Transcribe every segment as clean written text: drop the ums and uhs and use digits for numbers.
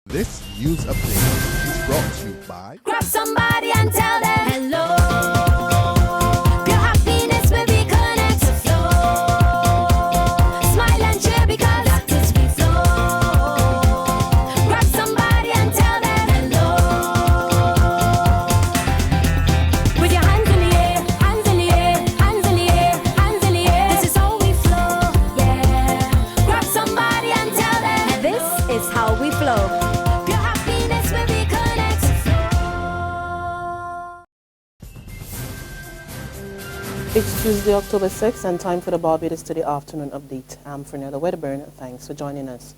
This news update is brought to you by Grab somebody and tell them hello. Your happiness will be connect to flow. Smile and cheer because that is we flow. Grab somebody and tell them hello. With your hands in the air, hands in the air, hands in the air, hands in the air. This is how we flow, yeah. Grab somebody and tell them this is how we flow. It's Tuesday, October 6th, and time for the Barbados Today Afternoon Update. I'm Fernella Wedderburn. Thanks for joining us.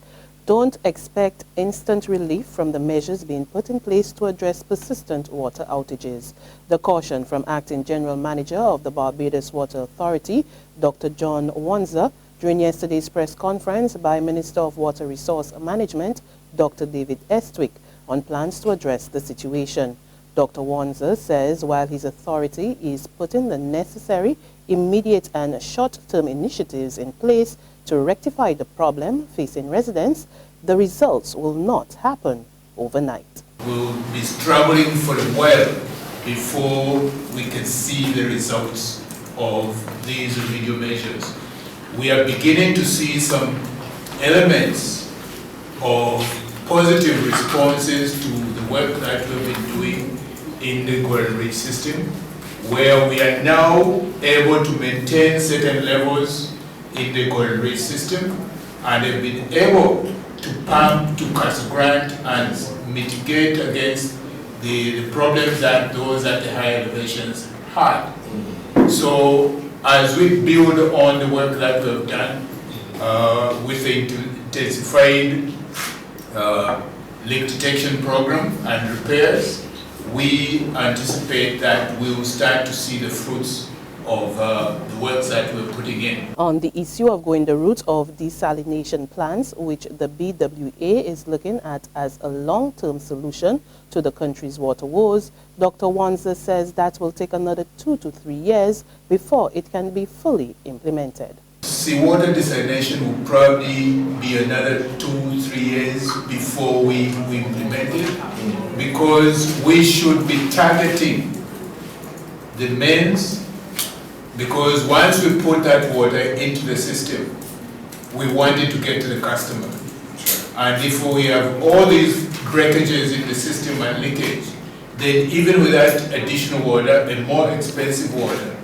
Don't expect instant relief from the measures being put in place to address persistent water outages. The caution from Acting General Manager of the Barbados Water Authority, Dr. John Wanza, during yesterday's press conference by Minister of Water Resource Management, Dr. David Estwick, on plans to address the situation. Dr. Wanza says while his authority is putting the necessary immediate and short-term initiatives in place to rectify the problem facing residents, the results will not happen overnight. We'll be struggling for a while before we can see the results of these remedial measures. We are beginning to see some elements of positive responses to the work that we've been doing in the Golden Ridge system, where we are now able to maintain certain levels in the Golden Ridge system and have been able to pump to Castle Grant and mitigate against the problems that those at the higher elevations had. So as we build on the work that we've done with the intensified leak detection program and repairs, we anticipate that we will start to see the fruits of the work that we're putting in. On the issue of going the route of desalination plants, which the BWA is looking at as a long-term solution to the country's water woes, Dr. Wanza says that will take another 2 to 3 years before it can be fully implemented. Seawater desalination will probably be another 2-3 years before we implement it, because we should be targeting the mains, because once we put that water into the system, we want it to get to the customer. And if we have all these breakages in the system and leakage, then even with that additional water and more expensive water,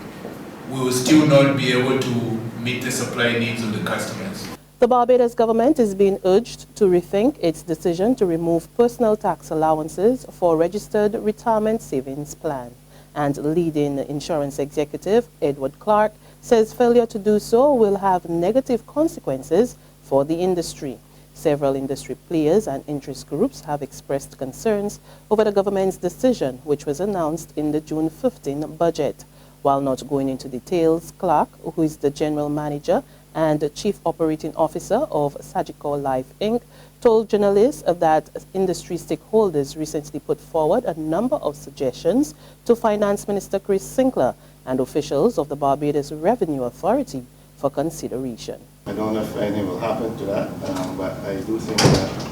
we will still not be able to meet the supply needs of the customers. The Barbados government is being urged to rethink its decision to remove personal tax allowances for registered retirement savings plan. And leading insurance executive Edward Clark says failure to do so will have negative consequences for the industry. Several industry players and interest groups have expressed concerns over the government's decision, which was announced in the June 15 budget. While not going into details, Clark, who is the general manager and chief operating officer of Sagicor Life Inc., told journalists that industry stakeholders recently put forward a number of suggestions to Finance Minister Chris Sinclair and officials of the Barbados Revenue Authority for consideration. I don't know if anything will happen to that, but I do think that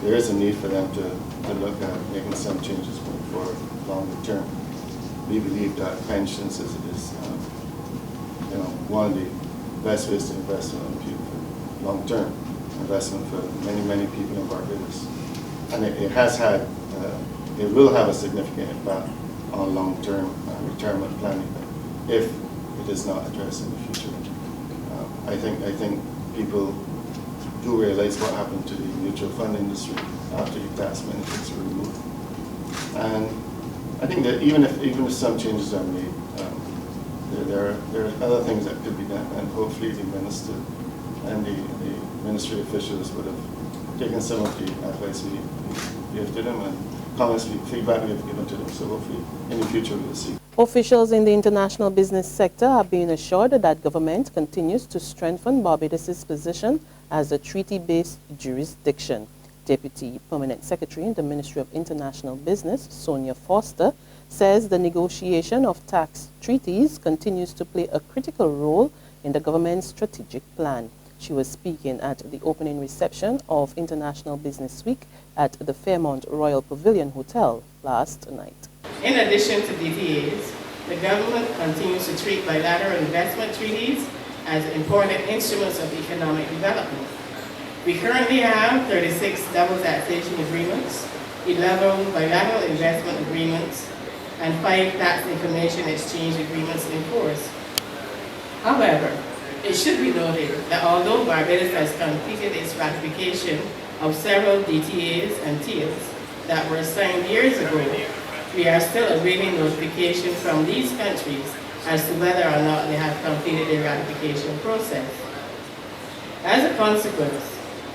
there is a need for them to look at making some changes for longer term. We believe that pensions is one of the best ways to invest in people, long-term investment for many people in Barbados. And it has had, it will have a significant impact on long-term retirement planning if it is not addressed in the future. I think people do realize what happened to the mutual fund industry after the tax benefits were removed. And I think that even if some changes are made, there are other things that could be done, and hopefully the minister and the ministry officials would have taken some of the advice we gave to them and comments, feedback we have given to them. So hopefully in the future we will see. Officials in the international business sector have been assured that government continues to strengthen Barbados's position as a treaty-based jurisdiction. Deputy Permanent Secretary in the Ministry of International Business, Sonia Foster, says the negotiation of tax treaties continues to play a critical role in the government's strategic plan. She was speaking at the opening reception of International Business Week at the Fairmont Royal Pavilion Hotel last night. In addition to DTAs, the government continues to treat bilateral investment treaties as important instruments of economic development. We currently have 36 double taxation agreements, 11 bilateral investment agreements, and 5 tax information exchange agreements in force. However, it should be noted that although Barbados has completed its ratification of several DTAs and TIAs that were signed years ago, we are still awaiting notification from these countries as to whether or not they have completed their ratification process. As a consequence,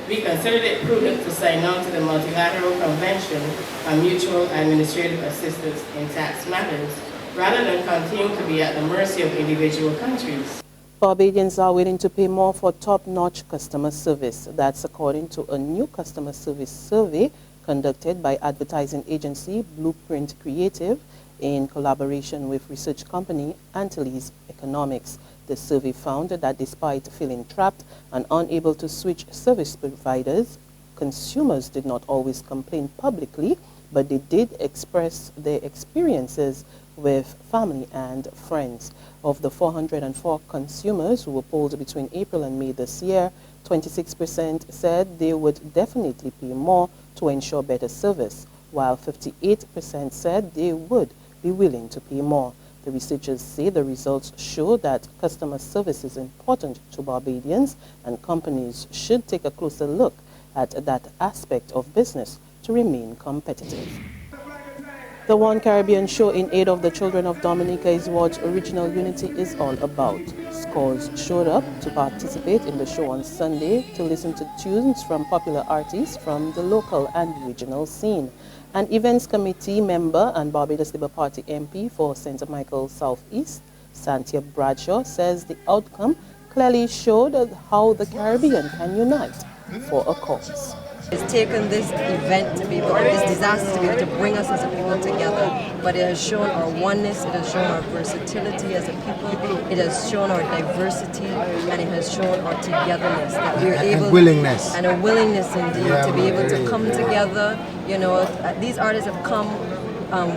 we considered it prudent to sign on to the Multilateral Convention on Mutual Administrative Assistance in Tax Matters, rather than continue to be at the mercy of individual countries. Barbadians are willing to pay more for top-notch customer service. That's according to a new customer service survey conducted by advertising agency Blueprint Creative in collaboration with research company Antilles Economics. The survey found that despite feeling trapped and unable to switch service providers, consumers did not always complain publicly, but they did express their experiences with family and friends. Of the 404 consumers who were polled between April and May this year, 26% said they would definitely pay more to ensure better service, while 58% said they would be willing to pay more. The researchers say the results show that customer service is important to Barbadians, and companies should take a closer look at that aspect of business to remain competitive. The One Caribbean show in aid of the children of Dominica is what Original Unity is all about. Scores showed up to participate in the show on Sunday to listen to tunes from popular artists from the local and regional scene. An events committee member and Barbados Labour Party MP for St. Michael Southeast, Santia Bradshaw, says the outcome clearly showed how the Caribbean can unite for a cause. It's taken this event to be, or this disaster to be able to bring us as a people together, but it has shown our oneness, it has shown our versatility as a people, it has shown our diversity, and it has shown our togetherness, that we're able, and a willingness indeed to be able to come together. You know, these artists have come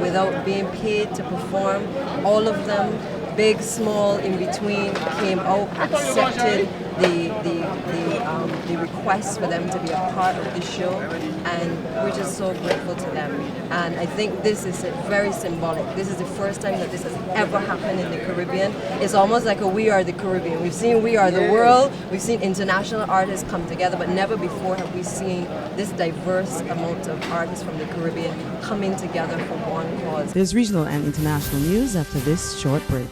without being paid to perform. All of them, big, small, in between, came out, accepted the request for them to be a part of the show, and we're just so grateful to them. And I think this is very symbolic. This is the first time that this has ever happened in the Caribbean. It's almost like a We Are the Caribbean. We've seen We Are the World, we've seen international artists come together, but never before have we seen this diverse amount of artists from the Caribbean coming together for one cause. There's regional and international news after this short break.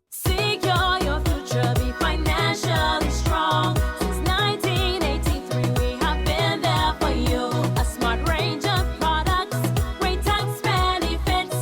Secure your future, be financially strong. Since 1983, we have been there for you. A smart range of products, great tax benefits.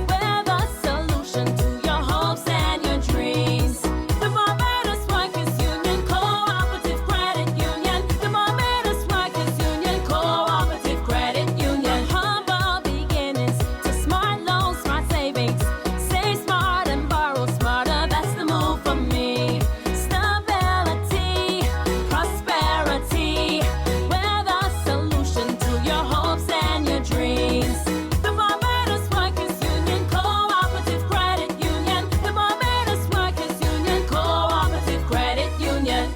We're the solution to your hopes and your dreams. The Barbados Workers Union Cooperative Credit Union. The Barbados Workers Union Cooperative Credit Union. Humble beginnings to smart loans, smart savings. Save smart and borrow smarter, that's the move for me. Stability, prosperity, we're the solution to your hopes and your dreams. The Barbados Workers Union Cooperative Credit Union. The Barbados Workers Union Cooperative Credit Union.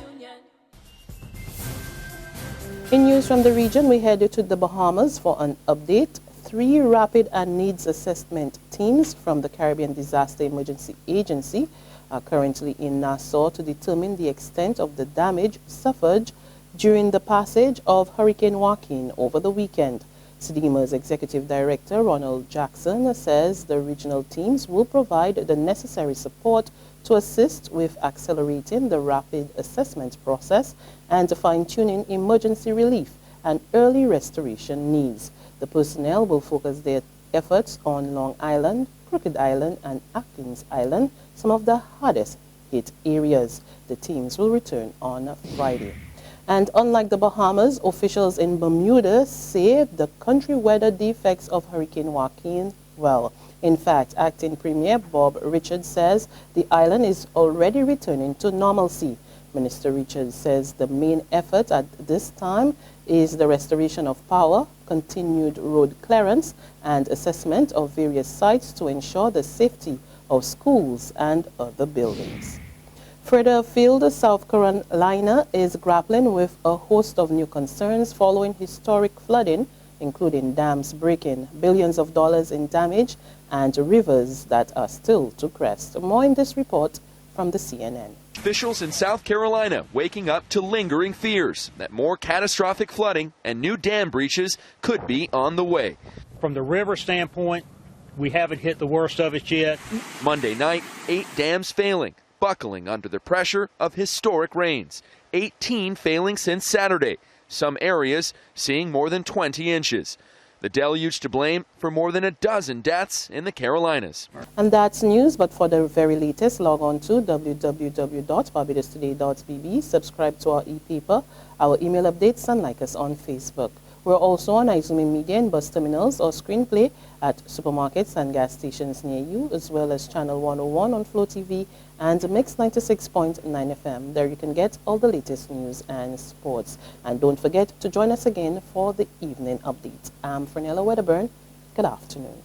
In news from the region, we headed to the Bahamas for an update. 3 rapid and needs assessment teams from the Caribbean Disaster Emergency Agency are currently in Nassau to determine the extent of the damage suffered during the passage of Hurricane Joaquin over the weekend. CDEMA's Executive Director, Ronald Jackson, says the regional teams will provide the necessary support to assist with accelerating the rapid assessment process and fine-tuning emergency relief and early restoration needs. The personnel will focus their efforts on Long Island, Crooked Island, and Atkins Island, some of the hardest hit areas. The teams will return on Friday. And unlike the Bahamas, officials in Bermuda say the country weathered the effects of Hurricane Joaquin well. In fact, Acting Premier Bob Richards says the island is already returning to normalcy. Minister Richards says the main effort at this time is the restoration of power, continued road clearance, and assessment of various sites to ensure the safety of schools and other buildings. Further afield, South Carolina is grappling with a host of new concerns following historic flooding, including dams breaking, billions of dollars in damage, and rivers that are still to crest. More in this report from the CNN. Officials in South Carolina waking up to lingering fears that more catastrophic flooding and new dam breaches could be on the way. From the river standpoint, we haven't hit the worst of it yet. Monday night, 8 dams failing, buckling under the pressure of historic rains. 18 failing since Saturday, some areas seeing more than 20 inches. The deluge to blame for more than a dozen deaths in the Carolinas. And that's news, but for the very latest, log on to www.barbadostoday.bb, subscribe to our e-paper, our email updates, and like us on Facebook. We're also on Izumi Media in bus terminals or screenplay at supermarkets and gas stations near you, as well as Channel 101 on Flow TV and Mix 96.9 FM. There you can get all the latest news and sports. And don't forget to join us again for the evening update. I'm Fernella Wedderburn. Good afternoon.